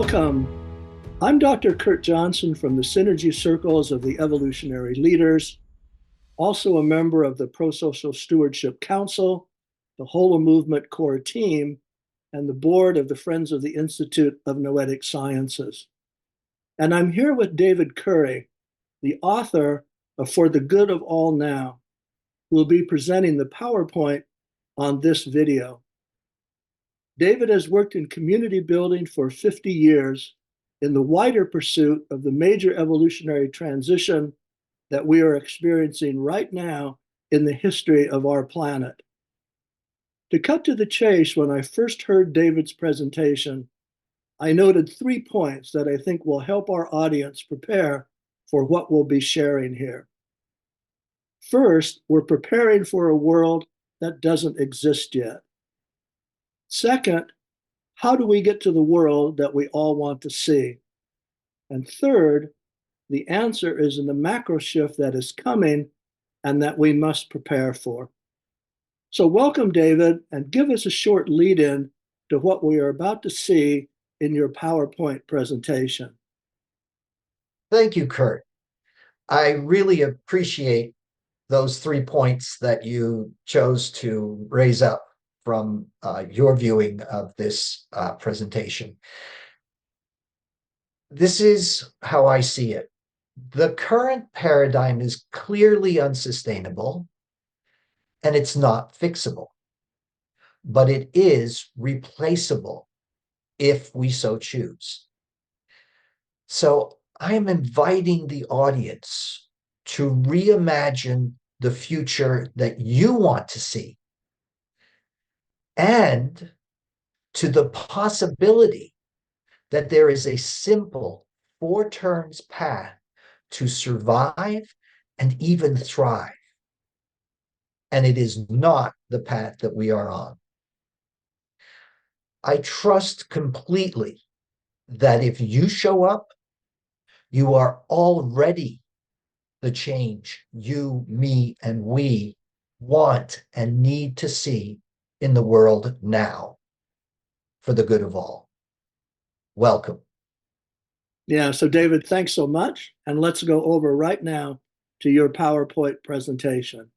Welcome. I'm Dr. Kurt Johnson from the Synergy Circles of the Evolutionary Leaders, also a member of the Pro-Social Stewardship Council, the Whole Movement Core Team, and the board of the Friends of the Institute of Noetic Sciences. And I'm here with David Curry, the author of For the Good of All Now, who will be presenting the PowerPoint on this video. David has worked in community building for 50 years in the wider pursuit of the major evolutionary transition that we are experiencing right now in the history of our planet. To cut to the chase, when I first heard David's presentation, I noted 3 points that I think will help our audience prepare for what we'll be sharing here. First, we're preparing for a world that doesn't exist yet. Second, how do we get to the world that we all want to see? And third, the answer is in the macro shift that is coming and that we must prepare for. So welcome, David, and give us a short lead-in to what we are about to see in your PowerPoint presentation. Thank you, Kurt. I really appreciate those 3 points that you chose to raise up from your viewing of this presentation. This is how I see it. The current paradigm is clearly unsustainable, and it's not fixable, but it is replaceable if we so choose. So I am inviting the audience to reimagine the future that you want to see, and to the possibility that there is a simple 4 turns path to survive and even thrive. And it is not the path that we are on. I trust completely that if you show up, you are already the change you, me, and we want and need to see in the world now for the good of all. Welcome. Yeah, so David, thanks so much. And let's go over right now to your PowerPoint presentation.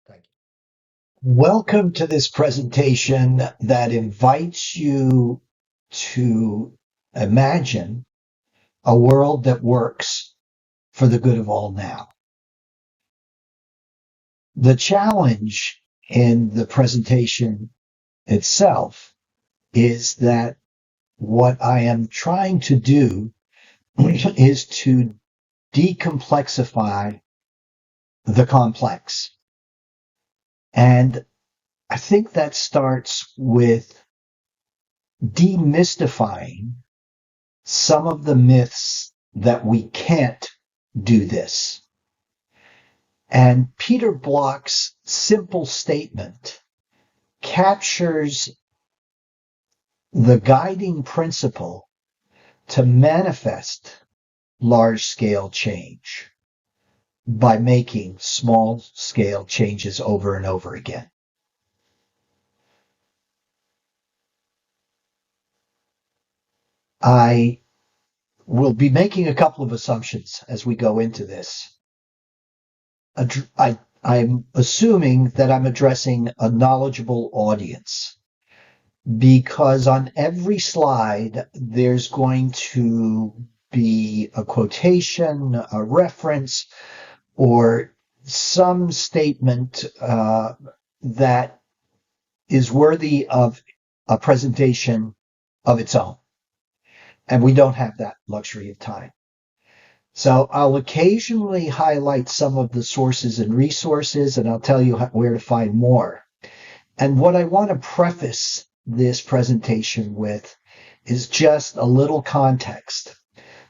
Thank you. Welcome to this presentation that invites you to imagine a world that works for the good of all now. The challenge in the presentation itself is that what I am trying to do is to decomplexify the complex. And I think that starts with demystifying some of the myths that we can't do this. And Peter Bloch's simple statement captures the guiding principle to manifest large-scale change by making small-scale changes over and over again. I will be making a couple of assumptions as we go into this. I'm assuming that I'm addressing a knowledgeable audience, because on every slide there's going to be a quotation, a reference, or some statement that is worthy of a presentation of its own. And we don't have that luxury of time. So I'll occasionally highlight some of the sources and resources, and I'll tell you where to find more. And what I want to preface this presentation with is just a little context.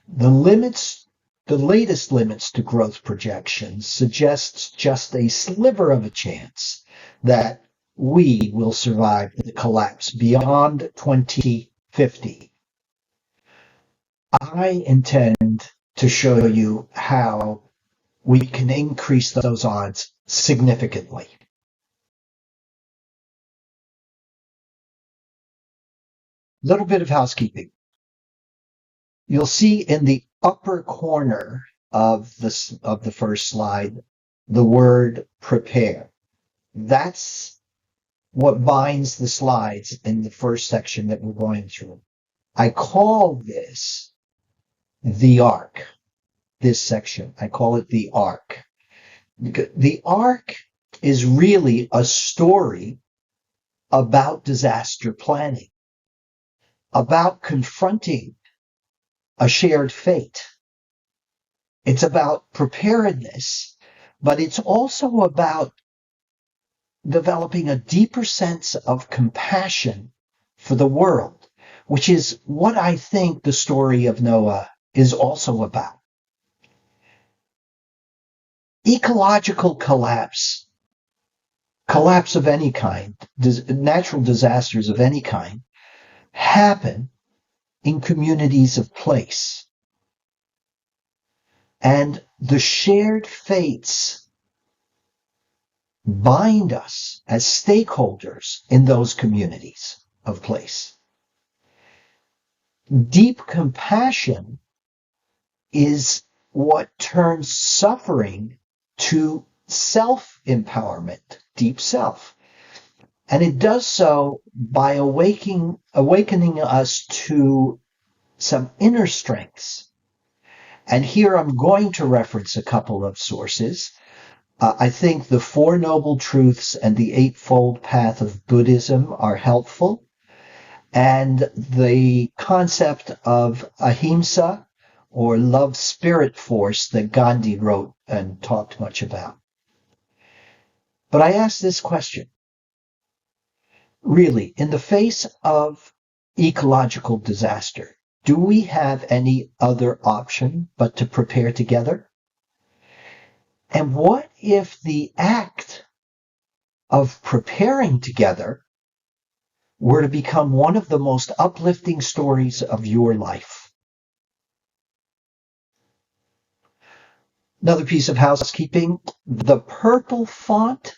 The latest limits to growth projections suggests just a sliver of a chance that we will survive the collapse beyond 2050. I intend to show you how we can increase those odds significantly. Little bit of housekeeping. you'll see in the upper corner of the first slide the word prepare. That's what binds the slides in the first section that we're going through. I call this the arc. This section, I call it the arc. The arc is really a story about disaster planning, about confronting a shared fate. It's about preparedness, but it's also about developing a deeper sense of compassion for the world, which is what I think the story of Noah is also about. Ecological collapse of any kind, natural disasters of any kind, happen in communities of place. And the shared fates bind us as stakeholders in those communities of place. Deep compassion is what turns suffering to self-empowerment, deep self. And it does so by awakening us to some inner strengths. And here I'm going to reference a couple of sources. I think the Four Noble Truths and the Eightfold Path of Buddhism are helpful. And the concept of ahimsa, or love spirit force, that Gandhi wrote and talked much about. But I ask this question. Really, in the face of ecological disaster, do we have any other option but to prepare together? And what if the act of preparing together were to become one of the most uplifting stories of your life? Another piece of housekeeping, the purple font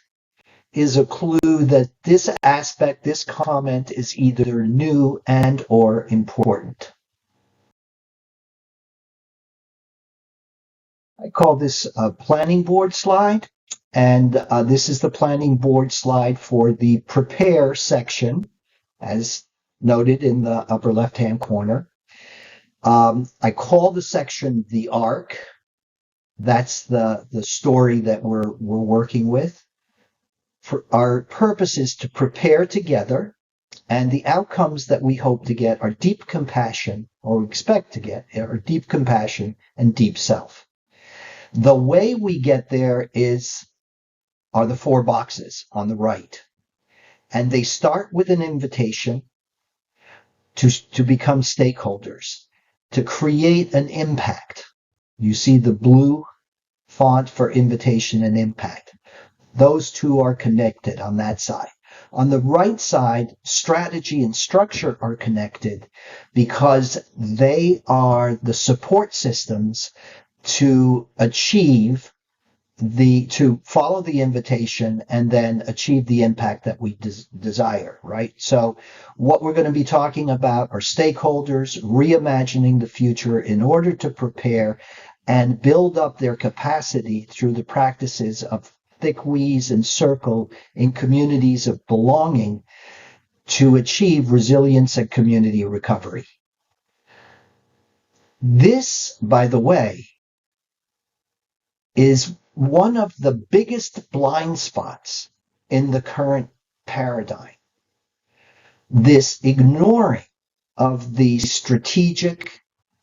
is a clue that this aspect, this comment, is either new and or important. I call this a planning board slide, and this is the planning board slide for the prepare section, as noted in the upper left-hand corner. I call the section the arc. That's the story that we're working with. For our purpose is to prepare together, and the outcomes that we hope to get are deep compassion, or expect to get, are deep compassion and deep self. The way we get there are the four boxes on the right. And they start with an invitation to become stakeholders, to create an impact. You see the blue font for invitation and impact. Those two are connected on that side. On the right side, strategy and structure are connected because they are the support systems to follow the invitation and then achieve the impact that we desire, right? So what we're going to be talking about are stakeholders reimagining the future in order to prepare and build up their capacity through the practices of thick wheeze and circle in communities of belonging to achieve resilience and community recovery. This, by the way, is one of the biggest blind spots in the current paradigm. This ignoring of the strategic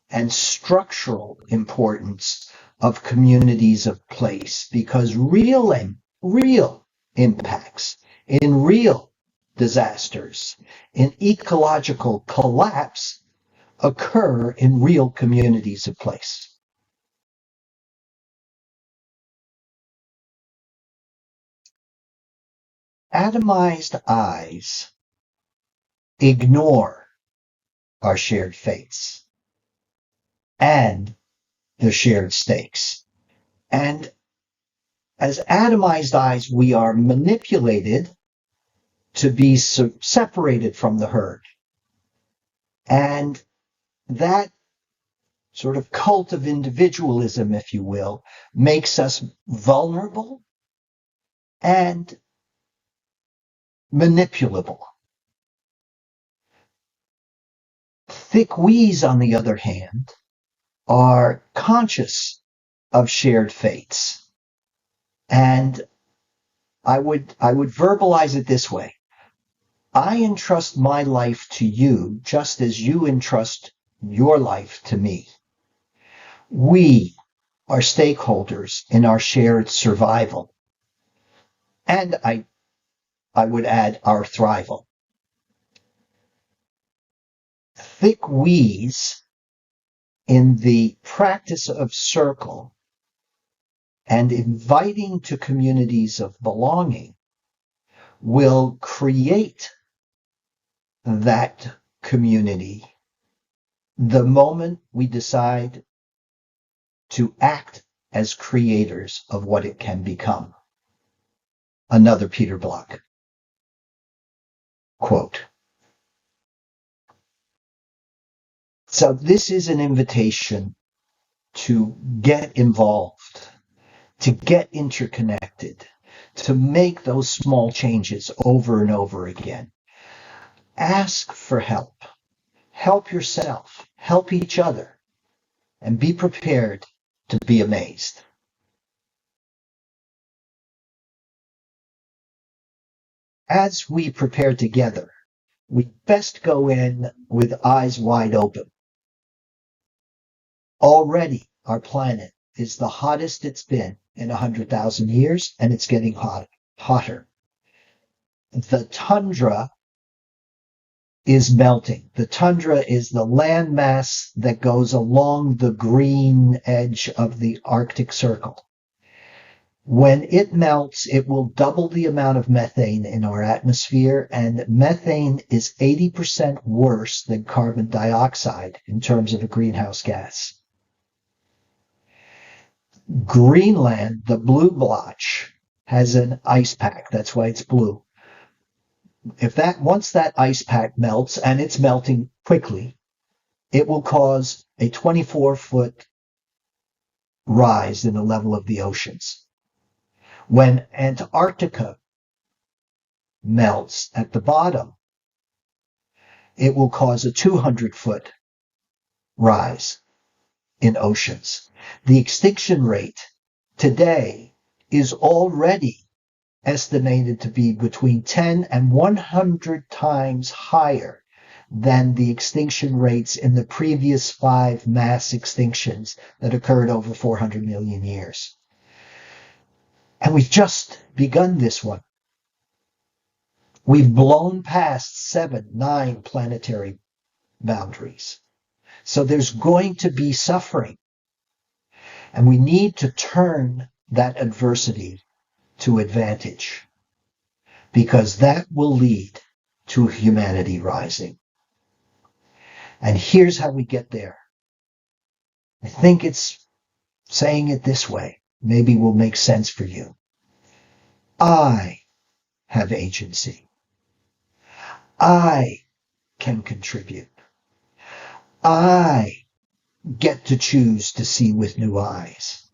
and structural importance of communities of place, because real impacts in real disasters, in ecological collapse, occur in real communities of place. Atomized eyes ignore our shared fates and the shared stakes. And as atomized eyes, we are manipulated to be separated from the herd. And that sort of cult of individualism, if you will, makes us vulnerable and manipulable. Thick we's, on the other hand, are conscious of shared fates. And I would verbalize it this way. I entrust my life to you just as you entrust your life to me. We are stakeholders in our shared survival. And I would add our thrival. Thick we's in the practice of circle and inviting to communities of belonging will create that community the moment we decide to act as creators of what it can become. Another Peter Block quote. So this is an invitation to get involved, to get interconnected, to make those small changes over and over again. Ask for help. Help yourself. Help each other. And be prepared to be amazed. As we prepare together, we best go in with eyes wide open. Already, our planet is the hottest it's been in 100,000 years, and it's getting hotter. The tundra is melting. The tundra is the landmass that goes along the green edge of the Arctic Circle. When it melts, it will double the amount of methane in our atmosphere, and methane is 80% worse than carbon dioxide in terms of a greenhouse gas. Greenland, the blue blotch, has an ice pack. That's why it's blue. Once that ice pack melts, and it's melting quickly, it will cause a 24-foot rise in the level of the oceans. When Antarctica melts at the bottom, it will cause a 200-foot rise in oceans. The extinction rate today is already estimated to be between 10 and 100 times higher than the extinction rates in the previous 5 mass extinctions that occurred over 400 million years. And we've just begun this one. We've blown past 7, 9 planetary boundaries. So there's going to be suffering. And we need to turn that adversity to advantage, because that will lead to humanity rising. And here's how we get there. I think it's saying it this way. Maybe will make sense for you. I have agency. I can contribute. I get to choose to see with new eyes.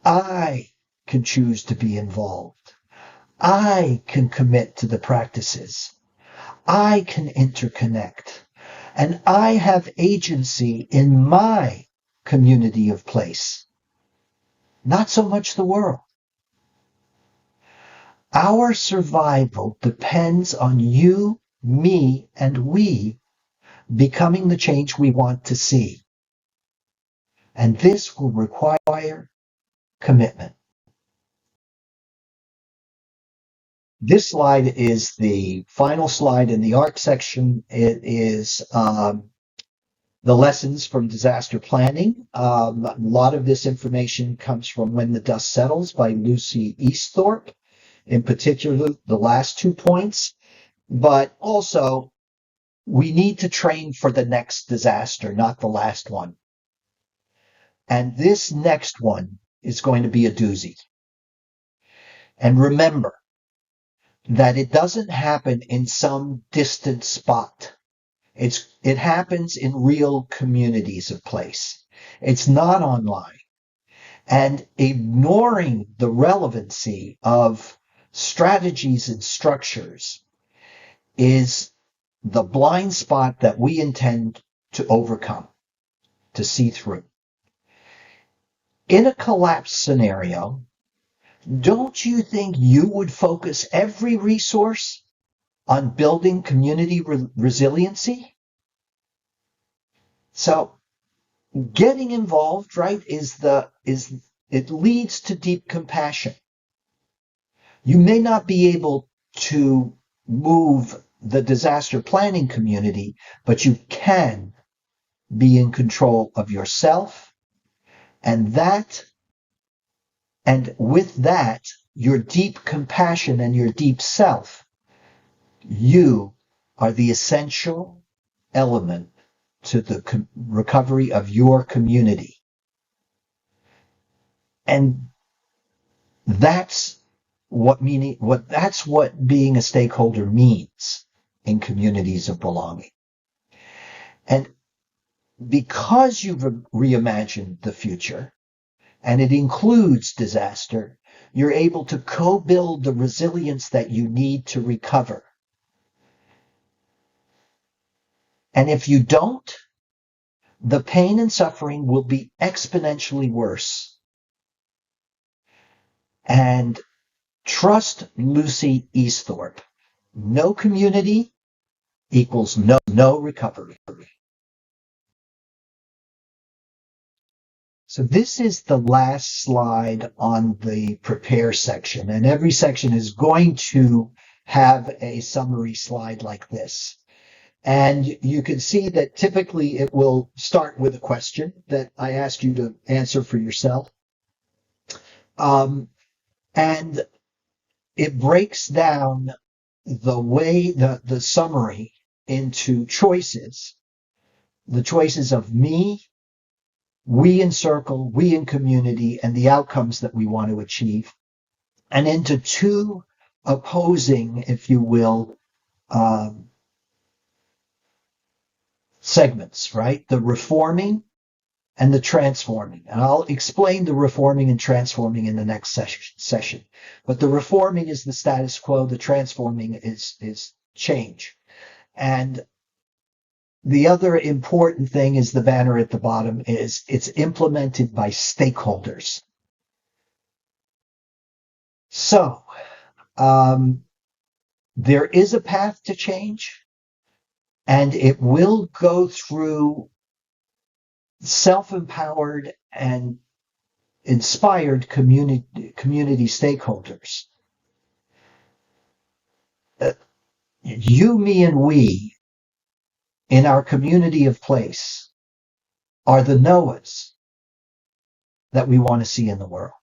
I can choose to be involved. I can commit to the practices. I can interconnect. And I have agency in my community of place. Not so much the world. Our survival depends on you, me, and we becoming the change we want to see. And this will require commitment. This slide is the final slide in the art section. It is the lessons from disaster planning. A lot of this information comes from When the Dust Settles by Lucy Easthorpe, in particular the last 2 points. But also, we need to train for the next disaster, not the last one. And this next one is going to be a doozy. And remember that it doesn't happen in some distant spot. It happens in real communities of place. It's not online. And ignoring the relevancy of strategies and structures is the blind spot that we intend to overcome, to see through. In a collapse scenario, don't you think you would focus every resource on building community resiliency? So getting involved, right, it leads to deep compassion. You may not be able to move the disaster planning community, but you can be in control of yourself, and with that, your deep compassion and your deep self, you are the essential element to the recovery of your community. And that's what being a stakeholder means in communities of belonging. And because you've reimagined the future, and it includes disaster, you're able to co-build the resilience that you need to recover. And if you don't, the pain and suffering will be exponentially worse. And trust Lucy Easthorpe. No community equals no recovery. So this is the last slide on the prepare section, and every section is going to have a summary slide like this. And you can see that typically it will start with a question that I ask you to answer for yourself. And it breaks down the summary into choices, the choices of me, we in circle, we in community, and the outcomes that we want to achieve, and into two opposing, if you will, segments, right? The reforming and the transforming. And I'll explain the reforming and transforming in the next session. But the reforming is the status quo, the transforming is change. And the other important thing is the banner at the bottom is it's implemented by stakeholders. So there is a path to change, and it will go through self-empowered and inspired community stakeholders. You, me, and we in our community of place are the Noahs that we want to see in the world.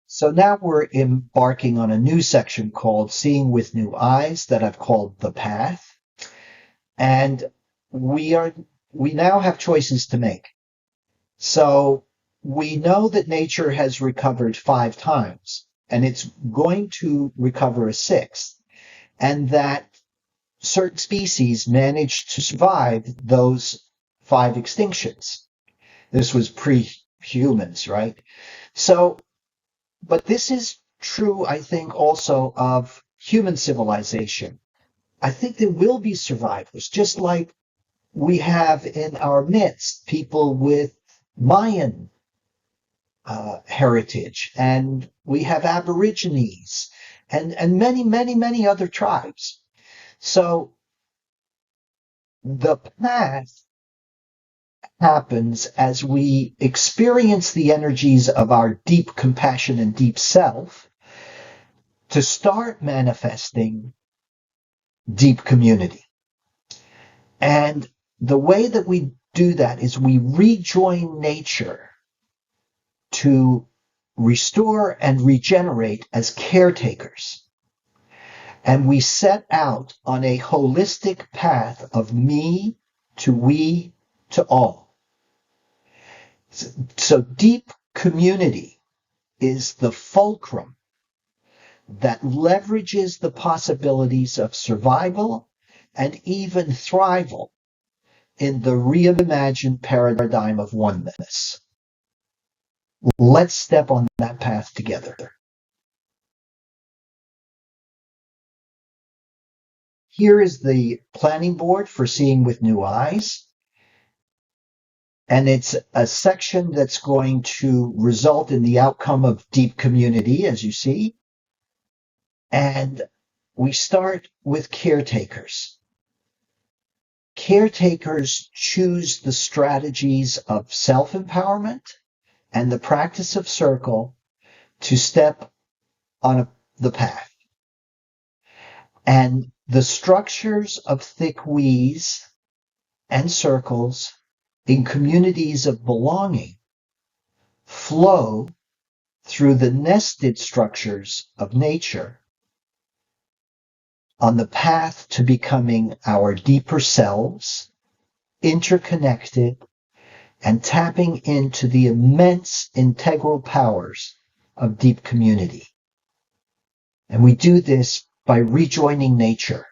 So now we're embarking on a new section called Seeing with New Eyes that I've called The Path. And we now have choices to make. So we know that nature has recovered 5 times, and it's going to recover a 6th, and that certain species managed to survive those 5 extinctions. This was pre-humans, right? So, but this is true, I think, also of human civilization. I think there will be survivors, just like we have in our midst people with Mayan heritage, and we have Aborigines, and many, many, many other tribes. So the path happens as we experience the energies of our deep compassion and deep self to start manifesting deep community. And the way that we do that is we rejoin nature to restore and regenerate as caretakers. And we set out on a holistic path of me to we to all. So deep community is the fulcrum that leverages the possibilities of survival and even thrival in the reimagined paradigm of oneness. Let's step on that path together. Here is the planning board for Seeing with New Eyes. And it's a section that's going to result in the outcome of deep community, as you see. And we start with caretakers. Caretakers choose the strategies of self-empowerment and the practice of circle to step on the path. And the structures of thick We's and circles in communities of belonging flow through the nested structures of nature on the path to becoming our deeper selves, interconnected, and tapping into the immense integral powers of deep community. And we do this by rejoining nature.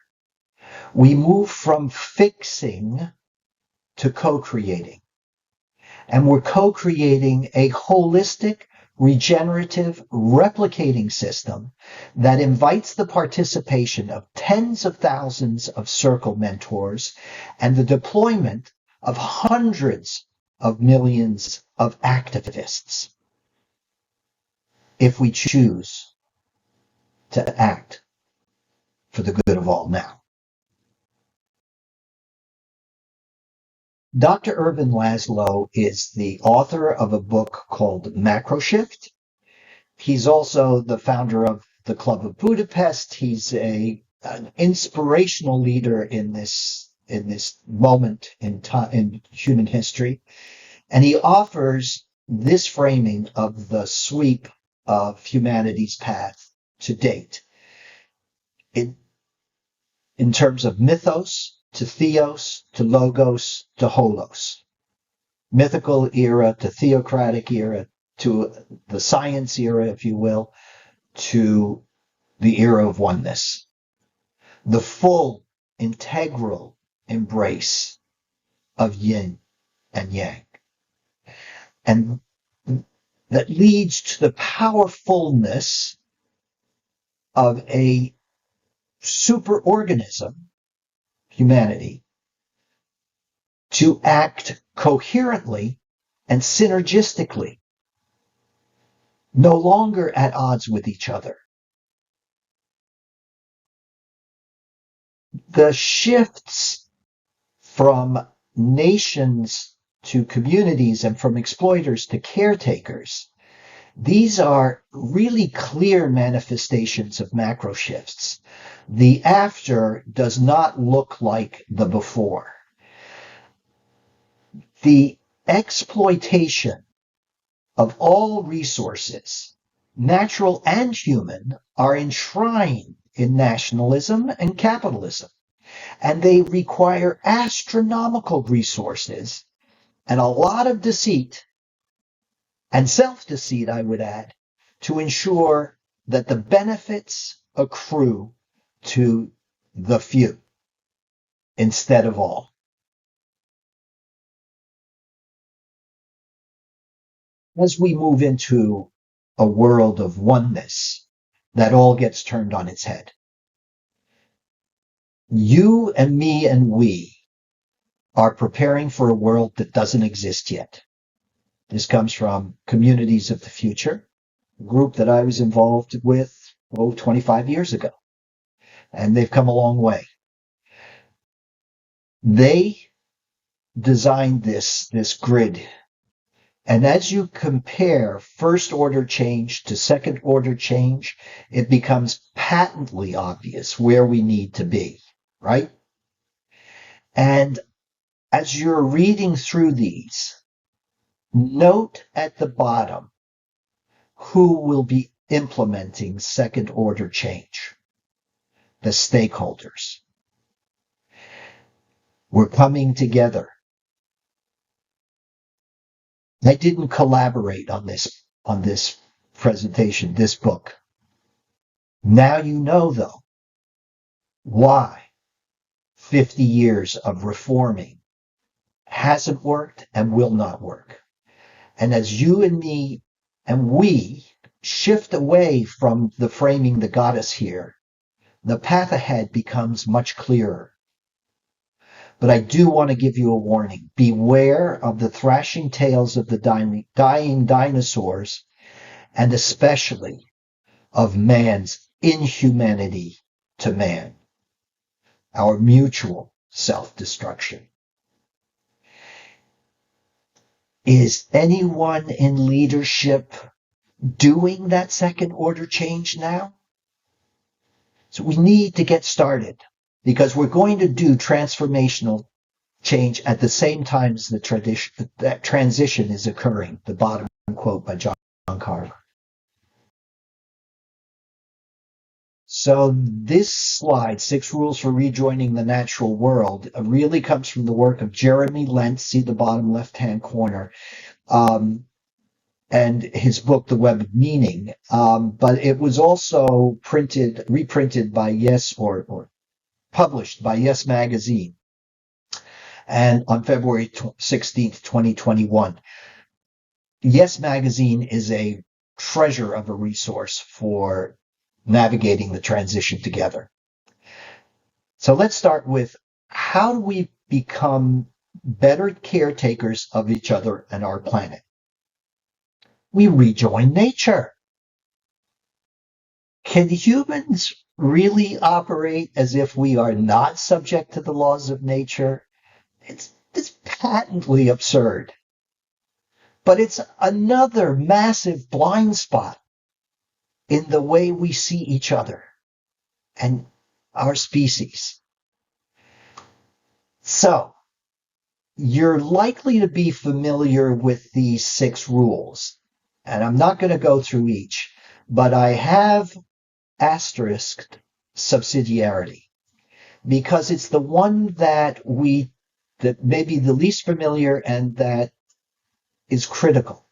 We move from fixing to co-creating. And we're co-creating a holistic, regenerative, replicating system that invites the participation of tens of thousands of circle mentors and the deployment of hundreds of millions of activists if we choose to act for the good of all now. Dr. Ervin Laszlo is the author of a book called Macro Shift. He's also the founder of the Club of Budapest. He's an inspirational leader in this moment in time, in human history. And he offers this framing of the sweep of humanity's path to date in terms of mythos to theos to logos to holos. Mythical era to theocratic era to the science era, if you will, to the era of oneness. The full, integral embrace of yin and yang. And that leads to the powerfulness of a superorganism, humanity, to act coherently and synergistically, no longer at odds with each other. The shifts from nations to communities and from exploiters to caretakers, these are really clear manifestations of macro shifts. The after does not look like the before. The exploitation of all resources, natural and human, are enshrined in nationalism and capitalism, and they require astronomical resources and a lot of deceit and self-deceit, I would add, to ensure that the benefits accrue to the few instead of all. As we move into a world of oneness, that all gets turned on its head. You and me and we are preparing for a world that doesn't exist yet. This comes from Communities of the Future, a group that I was involved with 25 years ago. And they've come a long way. They designed this grid. And as you compare first order change to second order change, it becomes patently obvious where we need to be, right? And as you're reading through these, note at the bottom who will be implementing second order change. The stakeholders. We're coming together. I didn't collaborate on this presentation, this book. Now you know, though, why 50 years of reforming hasn't worked and will not work. And as you and me and we shift away from the framing that got us here, the path ahead becomes much clearer. But I do want to give you a warning. Beware of the thrashing tales of the dying dinosaurs, and especially of man's inhumanity to man, our mutual self-destruction. Is anyone in leadership doing that second order change now? So we need to get started because we're going to do transformational change at the same time as that transition is occurring. The bottom quote by John Carver. So this slide, 6 Rules for Rejoining the Natural World, really comes from the work of Jeremy Lentz, see the bottom left-hand corner, and his book, The Web of Meaning. But it was also reprinted by Yes, or published by Yes Magazine, and on February 16th, 2021. Yes Magazine is a treasure of a resource for navigating the transition together. So let's start with, how do we become better caretakers of each other and our planet? We rejoin nature. Can humans really operate as if we are not subject to the laws of nature? It's patently absurd. But it's another massive blind spot in the way we see each other and our species. So, you're likely to be familiar with these 6 rules, and I'm not going to go through each, but I have asterisked subsidiarity because it's the one that may be the least familiar and that is critical.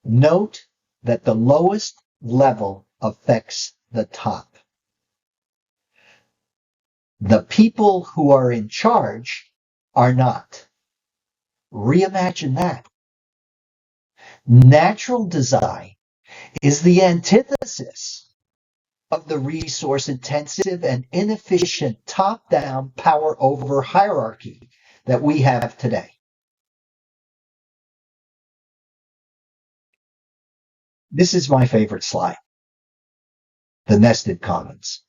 Note that the lowest level affects the top. The people who are in charge are not. Reimagine that. Natural design is the antithesis of the resource-intensive and inefficient top-down power over hierarchy that we have today. This is my favorite slide, the nested commons.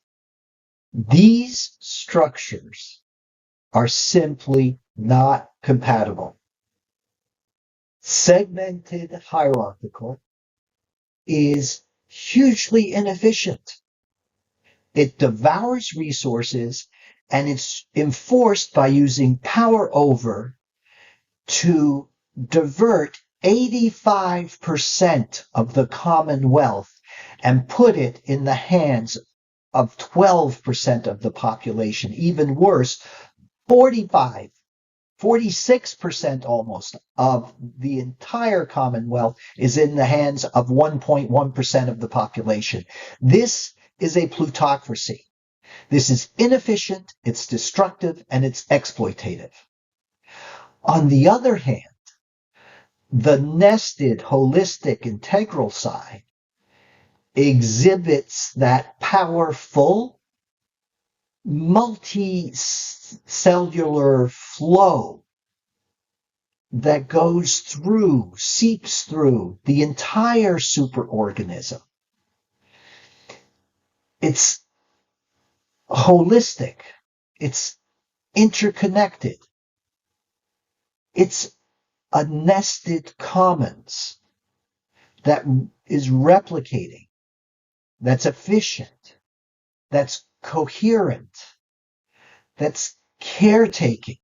These structures are simply not compatible. Segmented hierarchical is hugely inefficient. It devours resources, and it's enforced by using power over to divert 85% of the commonwealth and put it in the hands of 12% of the population. Even worse, 46% almost of the entire Commonwealth is in the hands of 1.1% of the population. This is a plutocracy. This is inefficient, it's destructive, and it's exploitative. On the other hand, the nested, holistic, integral side exhibits that powerful, multicellular flow that seeps through the entire superorganism. It's holistic. It's interconnected. It's a nested commons that is replicating, that's efficient, that's coherent, that's caretaking.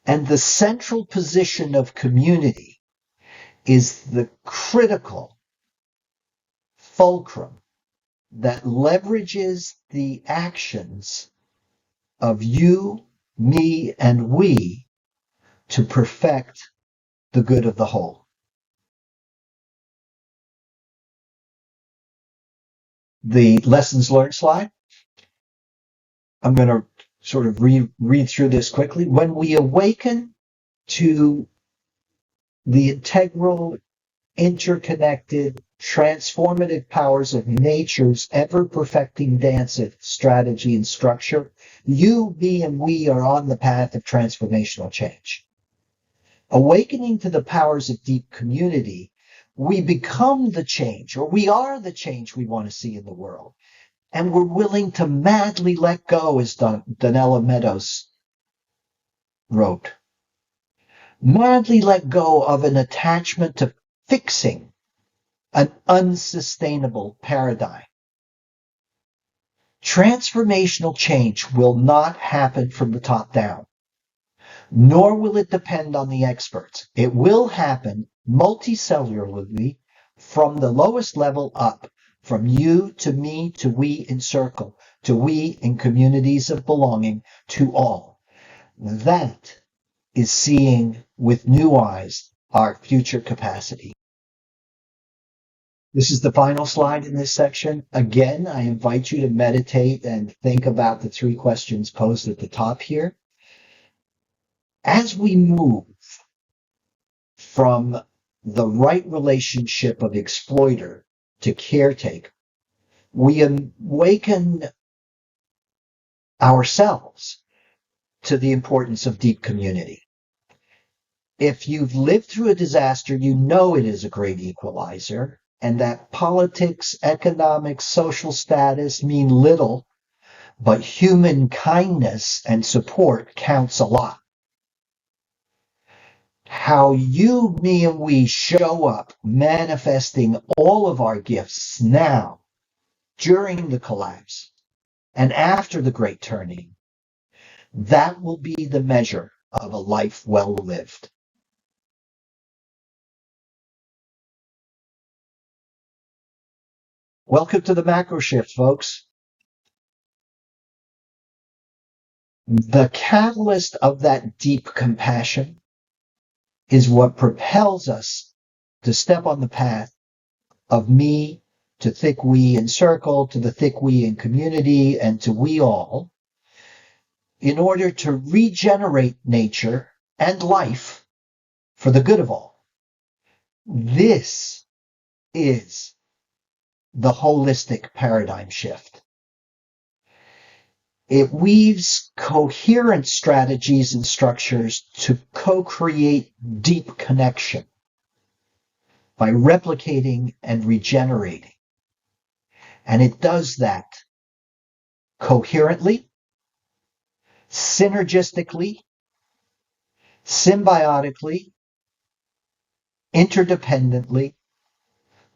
And the central position of community is the critical fulcrum that leverages the actions of you, me, and we to perfect the good of the whole. the lessons learned slide. I'm going to sort of read through this quickly. When we awaken to the integral, interconnected, transformative powers of nature's ever-perfecting dance of strategy and structure, you, me, and we are on the path of transformational change. Awakening to the powers of deep community, we become the change, or we are the change we want to see in the world. And we're willing to madly let go, as Donella Meadows wrote. Madly let go of an attachment to fixing an unsustainable paradigm. Transformational change will not happen from the top down, nor will it depend on the experts. It will happen multicellularly from the lowest level up, from you to me to we in circle, to we in communities of belonging, to all. That is seeing with new eyes our future capacity. This is the final slide in this section. Again, I invite you to meditate and think about the 3 questions posed at the top here. As we move from the right relationship of exploiter to caretaker, we awaken ourselves to the importance of deep community. If you've lived through a disaster, you know it is a great equalizer, and that politics, economics, social status mean little, but human kindness and support counts a lot. How you, me, and we show up manifesting all of our gifts now, during the collapse, and after the great turning, that will be the measure of a life well lived. Welcome to the macro shift, folks. The catalyst of that deep compassion is what propels us to step on the path of me to thick we in circle, to the thick we in community, and to we all, in order to regenerate nature and life for the good of all. This is the holistic paradigm shift. It weaves coherent strategies and structures to co-create deep connection by replicating and regenerating. And it does that coherently, synergistically, symbiotically, interdependently,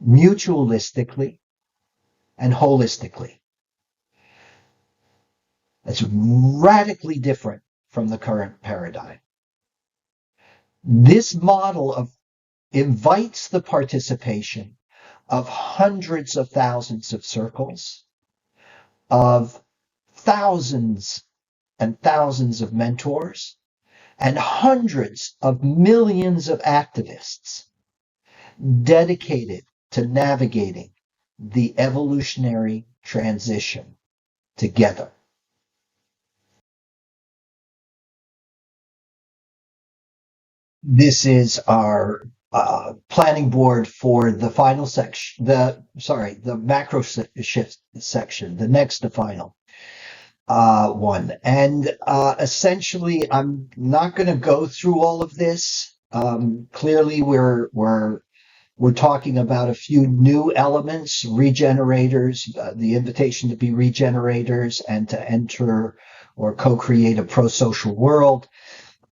mutualistically, and holistically. That's radically different from the current paradigm. This model invites the participation of hundreds of thousands of circles, of thousands and thousands of mentors, and hundreds of millions of activists dedicated to navigating the evolutionary transition together. This is our planning board for the final section, the macro shift section, the next to final one. And essentially, I'm not going to go through all of this. Clearly, we're talking about a few new elements, regenerators, the invitation to be regenerators and to enter or co-create a pro-social world.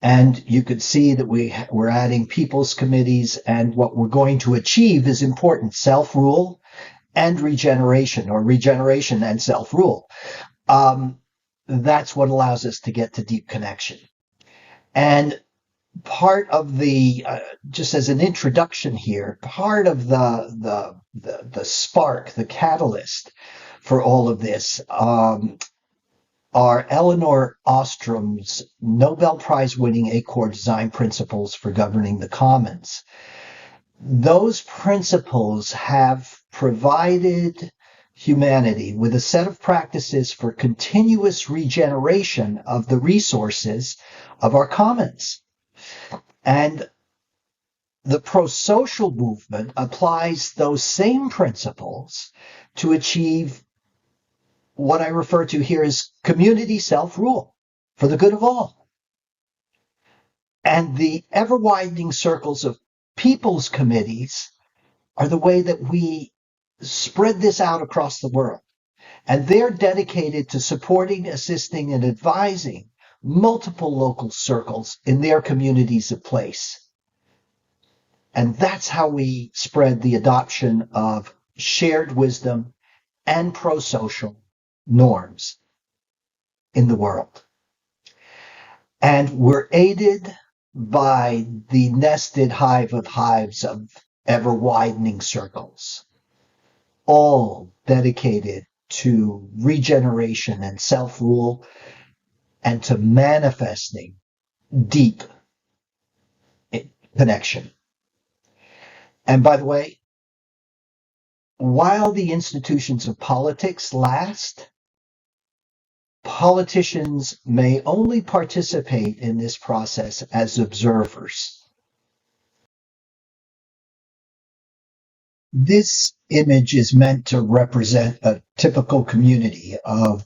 And you could see that we're adding people's committees, and what we're going to achieve is important: self-rule and regeneration, or regeneration and self-rule. That's what allows us to get to deep connection. And part of the, just as an introduction here, part of the spark, the catalyst for all of this, are Elinor Ostrom's Nobel Prize winning ACORD design principles for governing the commons. Those principles have provided humanity with a set of practices for continuous regeneration of the resources of our commons. And the pro-social movement applies those same principles to achieve what I refer to here as community self-rule for the good of all. And the ever-widening circles of people's committees are the way that we spread this out across the world. And they're dedicated to supporting, assisting, and advising multiple local circles in their communities of place. And that's how we spread the adoption of shared wisdom and pro-social norms in the world. And we're aided by the nested hive of hives of ever-widening circles, all dedicated to regeneration and self-rule and to manifesting deep connection. And by the way, while the institutions of politics last, politicians may only participate in this process as observers. This image is meant to represent a typical community of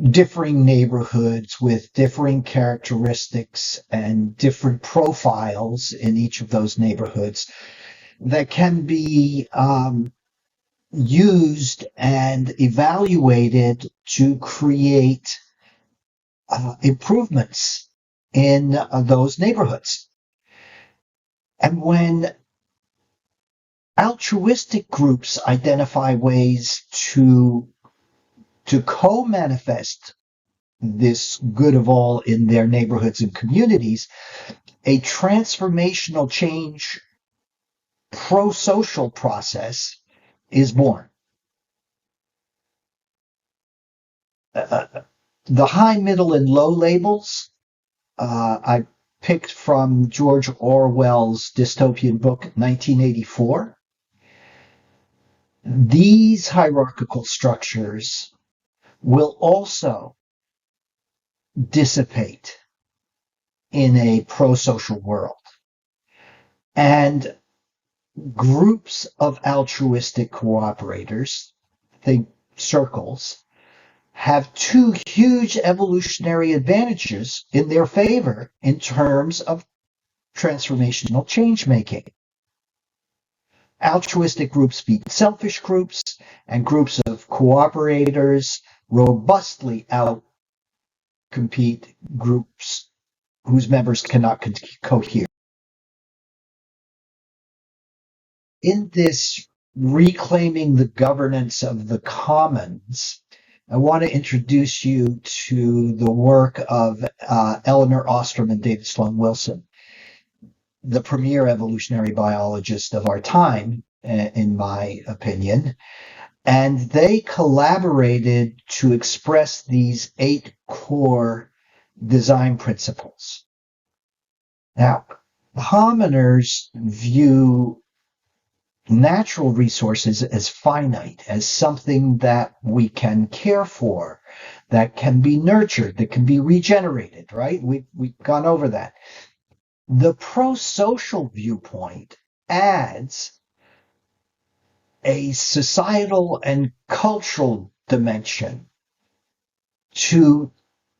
differing neighborhoods with differing characteristics and different profiles in each of those neighborhoods that can be used and evaluated to create improvements in those neighborhoods. And when altruistic groups identify ways to co-manifest this good of all in their neighborhoods and communities, a transformational change pro-social process is born. The high, middle, and low labels I picked from George Orwell's dystopian book, 1984. These hierarchical structures will also dissipate in a pro-social world. And groups of altruistic cooperators, think circles, have two huge evolutionary advantages in their favor in terms of transformational change making. Altruistic groups beat selfish groups, and groups of cooperators robustly outcompete groups whose members cannot cohere. In this reclaiming the governance of the commons, I want to introduce you to the work of Eleanor Ostrom and David Sloan Wilson, the premier evolutionary biologist of our time, in my opinion. And they collaborated to express these 8 core design principles. Now, commoners view natural resources as finite, as something that we can care for, that can be nurtured, that can be regenerated, right? We've gone over that. The pro-social viewpoint adds a societal and cultural dimension to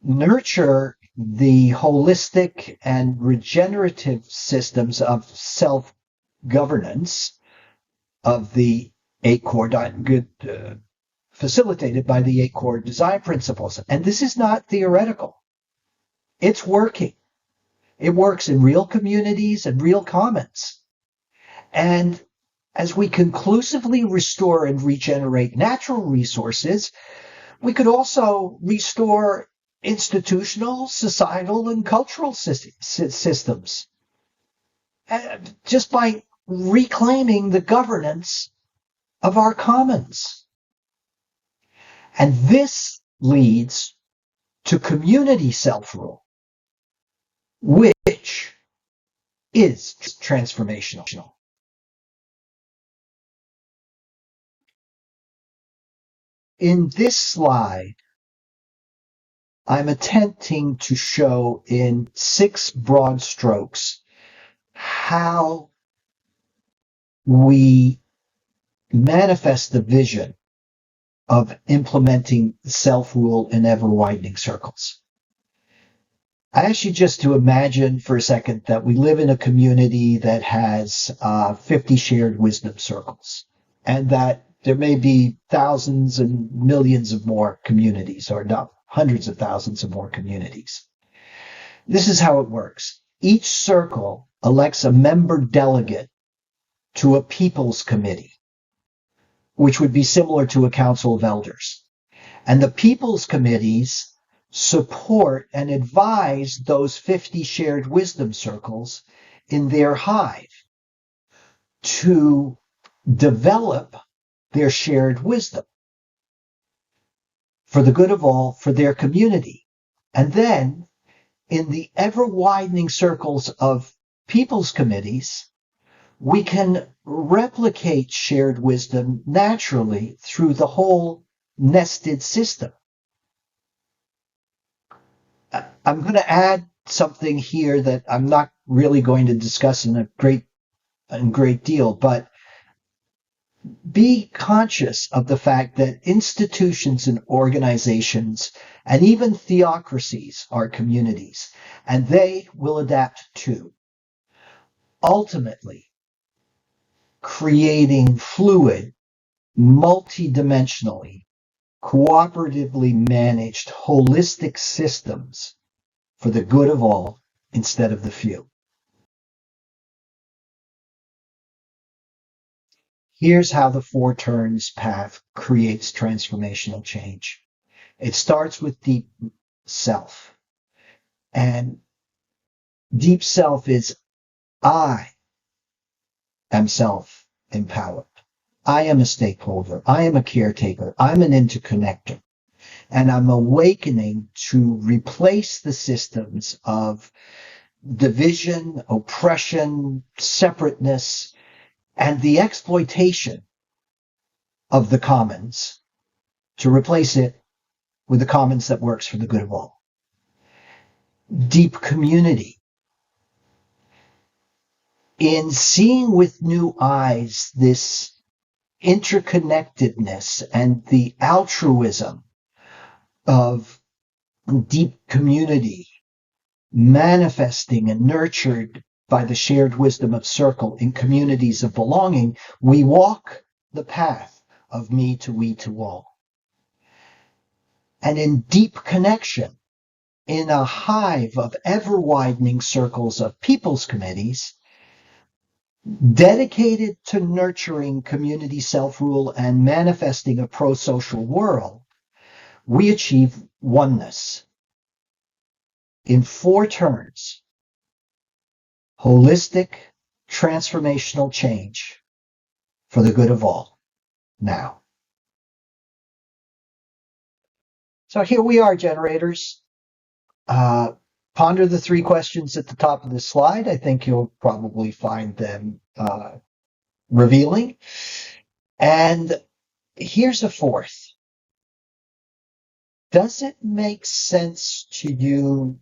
nurture the holistic and regenerative systems of self-governance of the 8 core facilitated by the 8 core design principles. And this is not theoretical. It's working. It works in real communities and real commons. And as we conclusively restore and regenerate natural resources, we could also restore institutional, societal, and cultural systems just by reclaiming the governance of our commons. And this leads to community self-rule, which is transformational. in this slide, I'm attempting to show in 6 broad strokes how we manifest the vision of implementing self-rule in ever-widening circles. I ask you just to imagine for a second that we live in a community that has 50 shared wisdom circles, and that there may be thousands and millions of more communities, or not hundreds of thousands of more communities. This is how it works. Each circle elects a member delegate to a people's committee, which would be similar to a council of elders. And the people's committees support and advise those 50 shared wisdom circles in their hive to develop their shared wisdom for the good of all, for their community. And then in the ever-widening circles of people's committees, we can replicate shared wisdom naturally through the whole nested system. I'm going to add something here that I'm not really going to discuss in great deal, but be conscious of the fact that institutions and organizations and even theocracies are communities, and they will adapt too. Ultimately, creating fluid, multidimensionally, cooperatively managed, holistic systems for the good of all instead of the few. Here's how the 4 turns path creates transformational change. It starts with deep self. And deep self is I am self-empowered. I am a stakeholder. I am a caretaker. I'm an interconnector. And I'm awakening to replace the systems of division, oppression, separateness, and the exploitation of the commons, to replace it with the commons that works for the good of all. Deep community. In seeing with new eyes this interconnectedness and the altruism of deep community manifesting and nurtured by the shared wisdom of circle in communities of belonging, we walk the path of me to we to all. And in deep connection, in a hive of ever-widening circles of people's committees, dedicated to nurturing community self-rule and manifesting a pro-social world, we achieve oneness in 4 turns: holistic, transformational change for the good of all now. So here we are, generators. Ponder the 3 questions at the top of this slide. I think you'll probably find them revealing. And here's a 4th. Does it make sense to you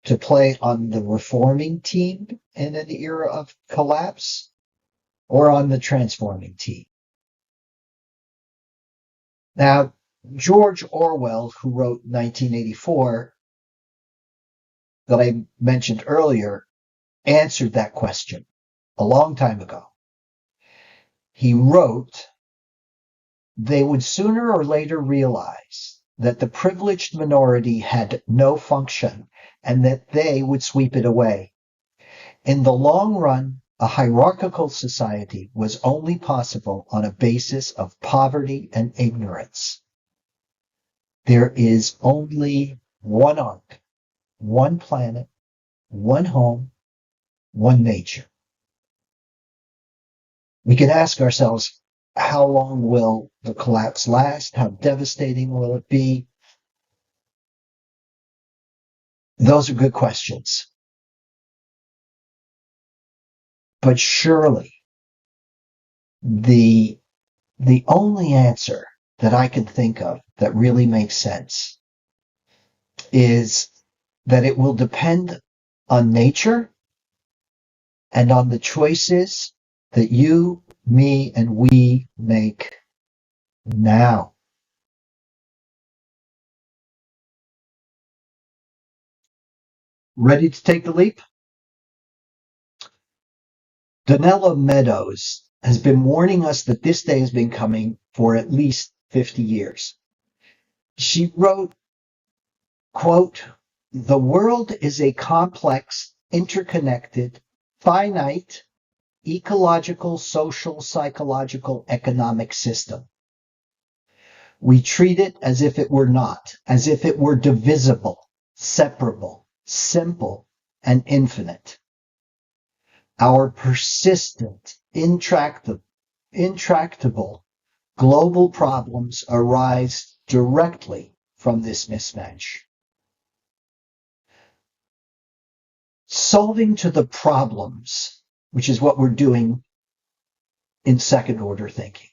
to play on the reforming team in an era of collapse, or on the transforming team? Now, George Orwell, who wrote 1984, that I mentioned earlier, answered that question a long time ago. He wrote, "They would sooner or later realize that the privileged minority had no function and that they would sweep it away. In the long run, a hierarchical society was only possible on a basis of poverty and ignorance. There is only one ark, one planet, one home, one nature." We can ask ourselves, how long will the collapse last? How devastating will it be? Those are good questions. But surely the only answer that I can think of that really makes sense is that it will depend on nature and on the choices that you, me, and we make now. Ready to take the leap? Donella Meadows has been warning us that this day has been coming for at least 50 years. She wrote, quote, "The world is a complex, interconnected, finite, ecological, social, psychological, economic system. We treat it as if it were not, as if it were divisible, separable, simple, and infinite. Our persistent, intractable global problems arise directly from this mismatch. Solving to the problems, which is what we're doing in second order thinking,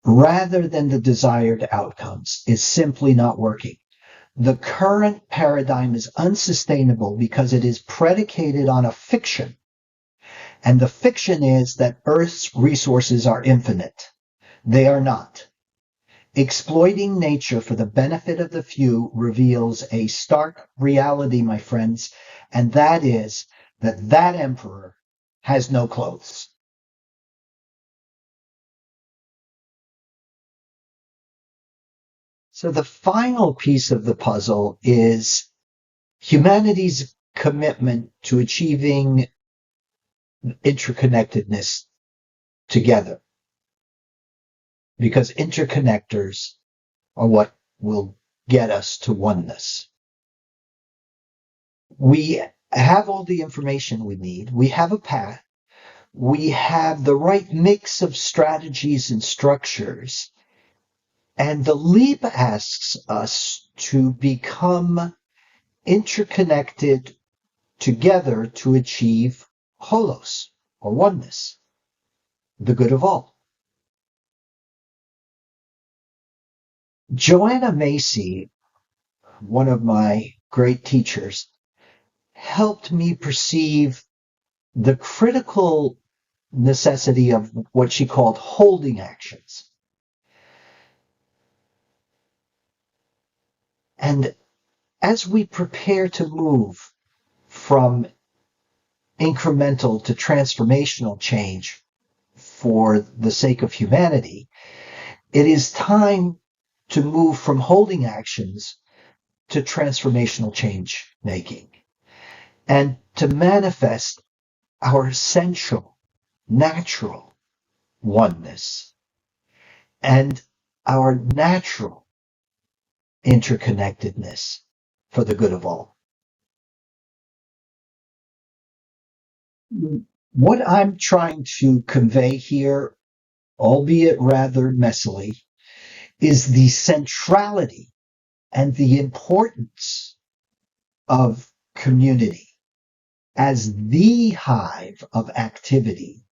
rather than the desired outcomes, is simply not working. The current paradigm is unsustainable because it is predicated on a fiction. And the fiction is that Earth's resources are infinite. They are not. Exploiting nature for the benefit of the few reveals a stark reality, my friends, and that is that emperor has no clothes." So the final piece of the puzzle is humanity's commitment to achieving interconnectedness together, because interconnectors are what will get us to oneness. We have all the information we need. We have a path. We have the right mix of strategies and structures. And the leap asks us to become interconnected together to achieve holos, or oneness, the good of all. Joanna Macy, one of my great teachers, helped me perceive the critical necessity of what she called holding actions. And as we prepare to move from incremental to transformational change for the sake of humanity, it is time to move from holding actions to transformational change making, and to manifest our essential, natural oneness and our natural interconnectedness for the good of all. What I'm trying to convey here, albeit rather messily, is the centrality and the importance of community as the hive of activity,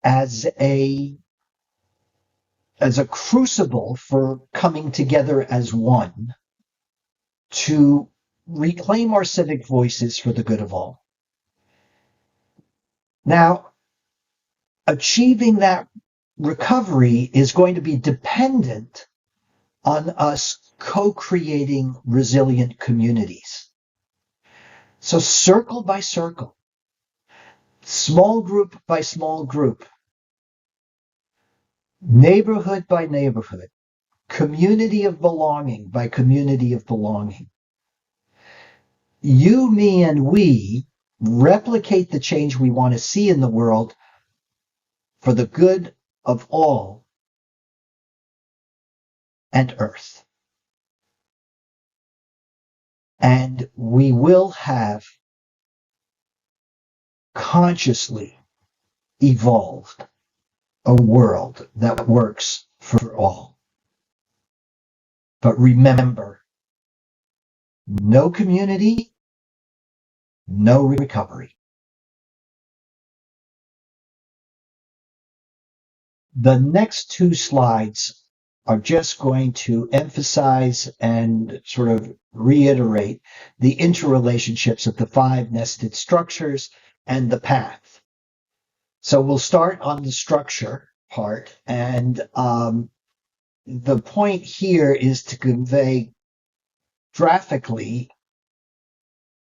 as a crucible for coming together as one to reclaim our civic voices for the good of all. Now, achieving that recovery is going to be dependent on us co-creating resilient communities. So circle by circle, small group by small group, neighborhood by neighborhood, community of belonging by community of belonging. You, me, and we replicate the change we want to see in the world for the good of all and Earth. And we will have consciously evolved a world that works for all. But remember, no community, no recovery. The next two slides are just going to emphasize and sort of reiterate the interrelationships of the five nested structures and the path. So we'll start on the structure part, and the point here is to convey graphically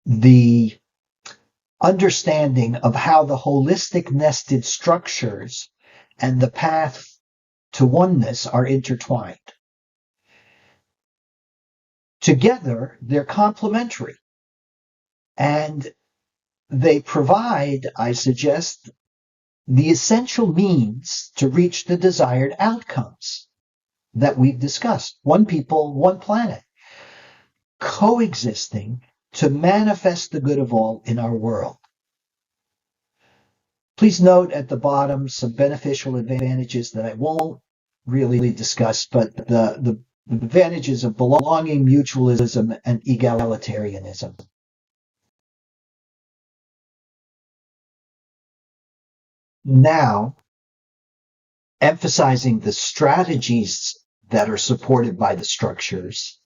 the understanding of how the holistic nested structures and the path to oneness are intertwined. Together, they're complementary, and they provide, I suggest, the essential means to reach the desired outcomes that we've discussed. One people, one planet, coexisting to manifest the good of all in our world. Please note at the bottom some beneficial advantages that I won't really discuss, but the advantages of belonging, mutualism, and egalitarianism. Now, emphasizing the strategies that are supported by the structures,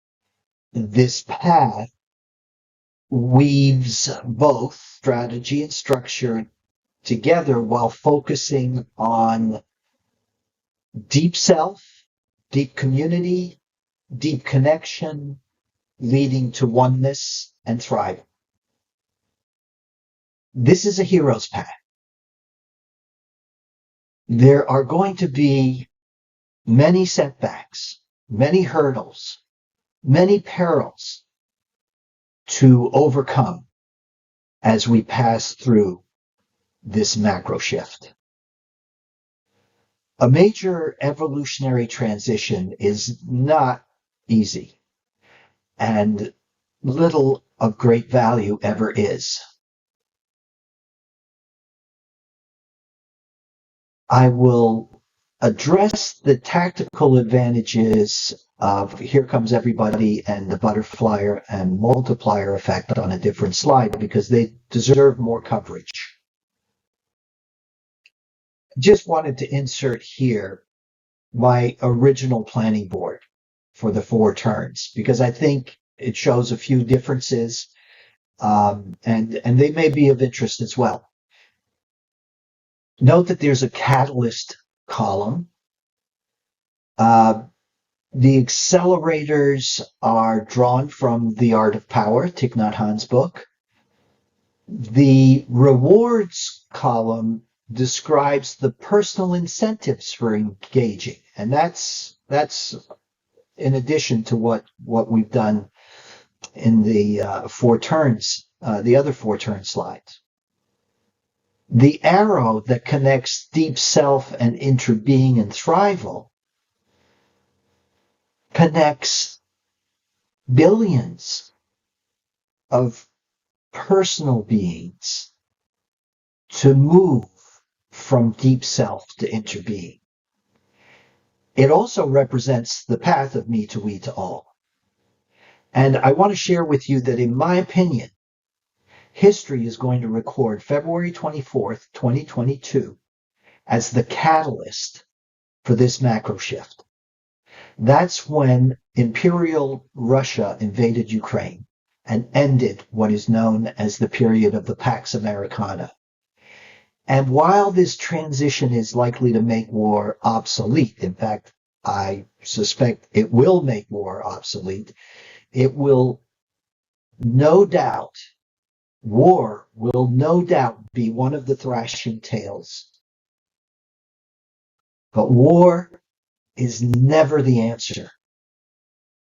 this path weaves both strategy and structure together while focusing on deep self, deep community, deep connection, leading to oneness and thriving. This is a hero's path. There are going to be many setbacks, many hurdles, many perils to overcome as we pass through this macro shift. A major evolutionary transition is not easy, and little of great value ever is. I will address the tactical advantages of here comes everybody and the butterfly and multiplier effect on a different slide because they deserve more coverage. Just wanted to insert here my original planning board for the 4 turns because I think it shows a few differences and they may be of interest as well. Note that there's a catalyst column. The accelerators are drawn from The Art of Power, Thich Nhat Hanh's book. The rewards column describes the personal incentives for engaging, and that's in addition to what we've done in the 4 turns, the other 4 turn slides. The arrow that connects deep self and interbeing and thrival connects billions of personal beings to move from deep self to interbeing. It also represents the path of me to we to all. And I want to share with you that in my opinion, history is going to record February 24th, 2022 as the catalyst for this macro shift. That's when Imperial Russia invaded Ukraine and ended what is known as the period of the Pax Americana. And while this transition is likely to make war obsolete, in fact, I suspect it will make war obsolete, it will no doubt, war will no doubt be one of the thrashing tales. But war is never the answer.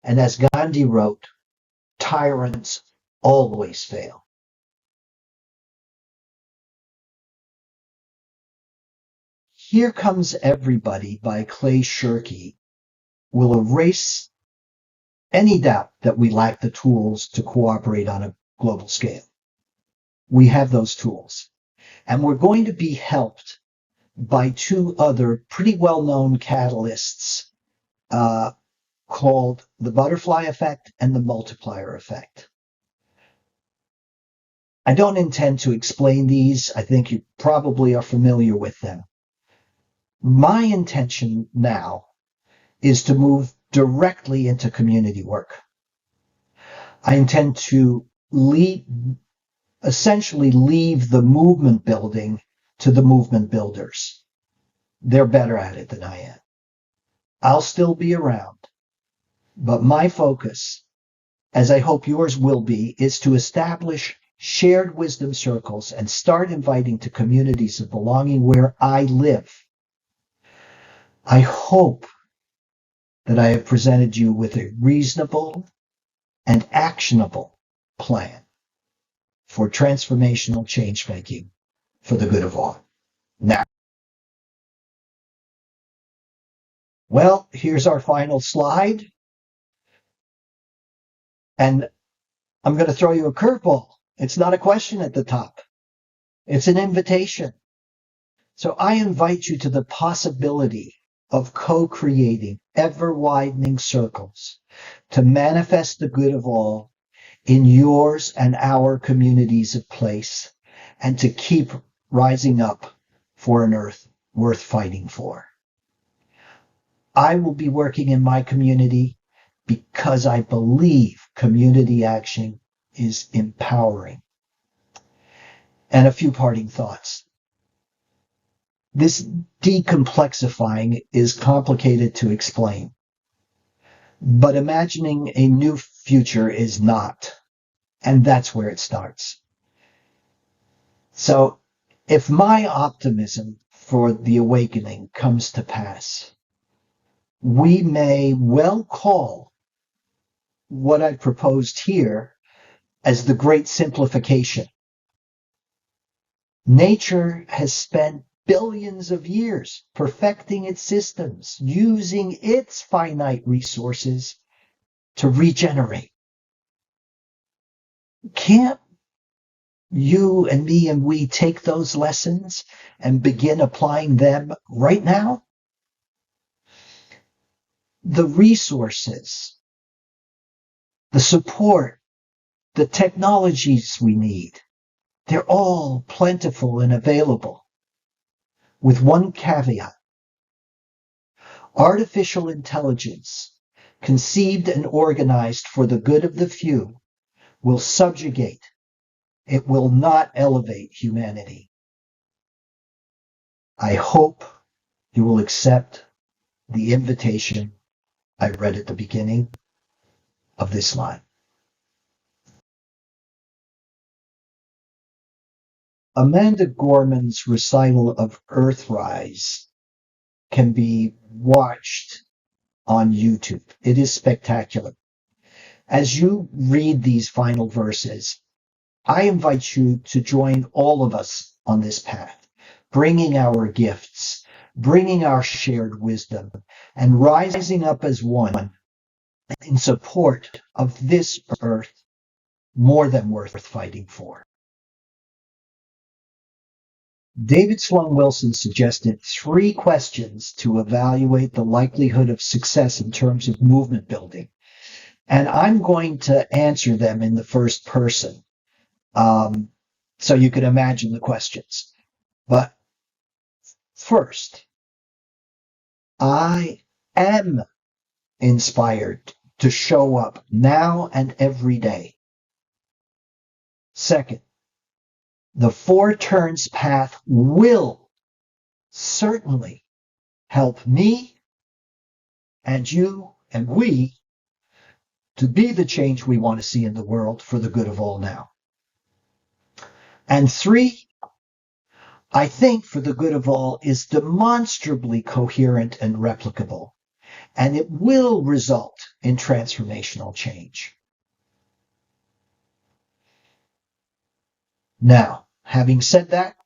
And as Gandhi wrote, tyrants always fail. Here Comes Everybody by Clay Shirky will erase any doubt that we lack the tools to cooperate on a global scale. We have those tools. And we're going to be helped by 2 other pretty well-known catalysts called the butterfly effect and the multiplier effect. I don't intend to explain these. I think you probably are familiar with them. My intention now is to move directly into community work. I intend to essentially leave the movement building to the movement builders. They're better at it than I am. I'll still be around, but my focus, as I hope yours will be, is to establish shared wisdom circles and start inviting to communities of belonging where I live. I hope that I have presented you with a reasonable and actionable plan for transformational change making for the good of all. Now, well, here's our final slide. And I'm going to throw you a curveball. It's not a question at the top. It's an invitation. So I invite you to the possibility of co-creating ever-widening circles to manifest the good of all in yours and our communities of place, and to keep rising up for an earth worth fighting for. I will be working in my community because I believe community action is empowering. And a few parting thoughts. This decomplexifying is complicated to explain, but imagining a new future is not. And that's where it starts. So if my optimism for the awakening comes to pass, we may well call what I've proposed here as the great simplification. Nature has spent billions of years perfecting its systems, using its finite resources to regenerate. Can't you and me and we take those lessons and begin applying them right now? The resources, the support, the technologies we need, they're all plentiful and available. With one caveat: artificial intelligence, conceived and organized for the good of the few, will subjugate. It will not elevate humanity. I hope you will accept the invitation I read at the beginning of this slide. Amanda Gorman's recital of Earthrise can be watched on YouTube. It is spectacular. As you read these final verses, I invite you to join all of us on this path, bringing our gifts, bringing our shared wisdom, and rising up as one in support of this earth more than worth fighting for. David Sloan Wilson suggested 3 questions to evaluate the likelihood of success in terms of movement building. And I'm going to answer them in the first person. So you can imagine the questions. But first, I am inspired to show up now and every day. Second, the 4 turns path will certainly help me and you and we to be the change we want to see in the world for the good of all now. And 3, I think for the good of all is demonstrably coherent and replicable, and it will result in transformational change. Now, having said that,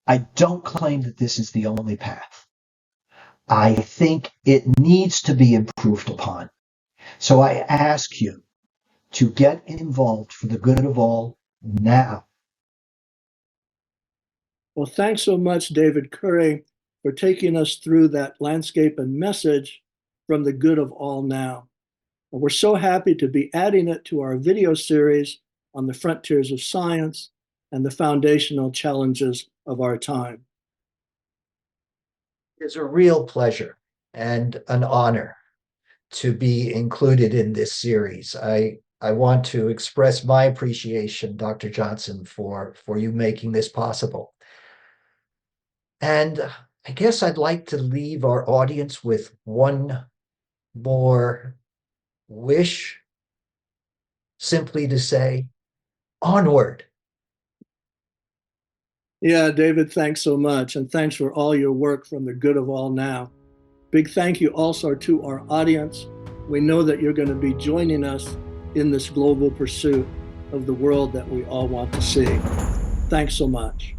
I don't claim that this is the only path. I think it needs to be improved upon. So I ask you to get involved for the good of all now. Well, thanks so much, David Curry, for taking us through that landscape and message from the good of all now. And we're so happy to be adding it to our video series on the frontiers of science and the foundational challenges of our time. It's a real pleasure and an honor to be included in this series. I want to express my appreciation, Dr. Johnson, for you making this possible. And I guess I'd like to leave our audience with one more wish, simply to say, onward. Yeah, David, thanks so much. And thanks for all your work from the good of all now. Big thank you also to our audience. We know that you're going to be joining us in this global pursuit of the world that we all want to see. Thanks so much.